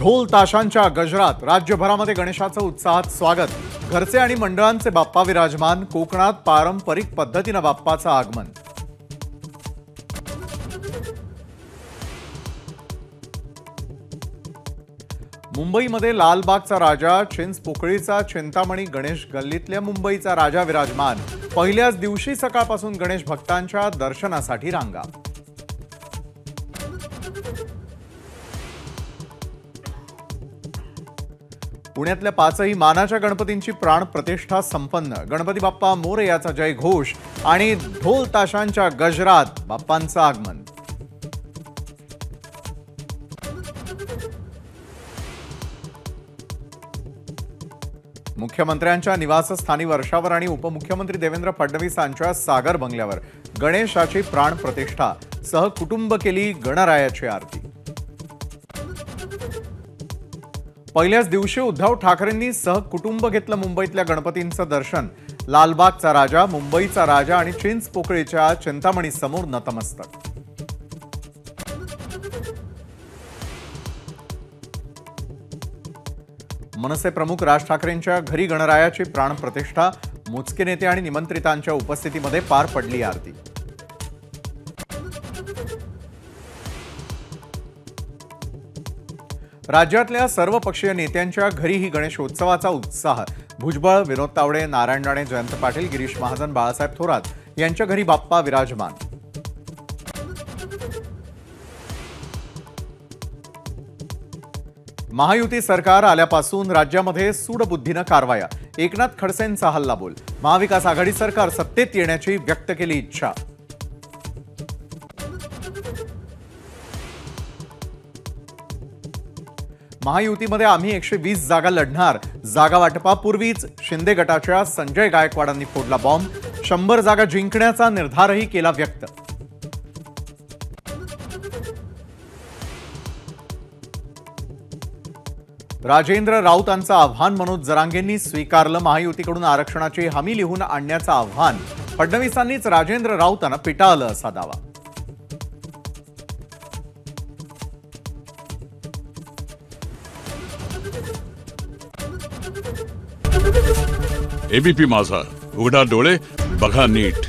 ढोल ताशांच्या गजरात राज्यभरामध्ये गणेशाचं उत्साहात स्वागत। घरचे आणि मंडळांचे बाप्पा विराजमान। कोकणात पारंपरिक पद्धतीने बाप्पाचं आगमन। मुंबईमध्ये लालबागचा राजा, चिंचपोकळीचा चिंतामणी गणेश गल्लीतल्या मुंबईचा राजा विराजमान। पहिल्याच दिवशी सकाळपासून गणेश भक्तांच्या दर्शनासाठी रांगा। पुण्यातल्या पाचही मानाच्या गणपतींची प्राण प्रतिष्ठा संपन्न। गणपती बाप्पा मोरयाचा जय घोष आणि ढोल ताशांच्या गजरात बाप्पांचं आगमन। मुख्यमंत्र्यांच्या निवासस्थानी वर्षावर आणि उपमुख्यमंत्री देवेंद्र फडणवीस यांच्या सागर बंगल्यावर गणेशाची प्राण प्रतिष्ठा। सहकुटुंब केली गणरायाची आरती। पहिल्याच दिवशी उद्धव ठाकरेंनी सहकुटुंब घेतलं मुंबईतल्या गणपतींचं दर्शन। लालबागचा राजा, मुंबईचा राजा आणि चिंचपोकळीच्या चिंतामणी समोर नतमस्तक। मनसे प्रमुख राज ठाकरेंच्या घरी गणरायाची प्राण प्रतिष्ठा। मोजके नेते आणि निमंत्रितांच्या उपस्थितीमध्ये पार पडली आरती। राज्यातल्या सर्व पक्षीय नेत्यांच्या घरीही गणेशोत्सवाचा उत्साह। भुजबळ, विनोद तावडे, नारायण राणे, जयंत पाटील, गिरीश महाजन, बाळासाहेब थोरात यांच्या घरी बाप्पा विराजमान। महायुती सरकार आल्यापासून राज्यामध्ये सूडबुद्धीनं कारवाया। एकनाथ खडसेंचा हल्लाबोल। महाविकास आघाडी सरकार सत्तेत येण्याची व्यक्त केली इच्छा। महायुतीमध्ये आम्ही 120 जागा लढणार। जागा वाटपापूर्वीच शिंदे गटाच्या संजय गायकवाडांनी फोडला बॉम्ब। 100 जागा जिंकण्याचा निर्धारही केला व्यक्त। राजेंद्र राऊतांचं आव्हान मनोज जरांगेंनी स्वीकारलं। महायुतीकडून आरक्षणाची हमी लिहून आणण्याचं आव्हान। फडणवीसांनीच राजेंद्र राऊतांना पिटाळलं असा दावा। एबीपी माझा, उघडा डोळे बघा नीट।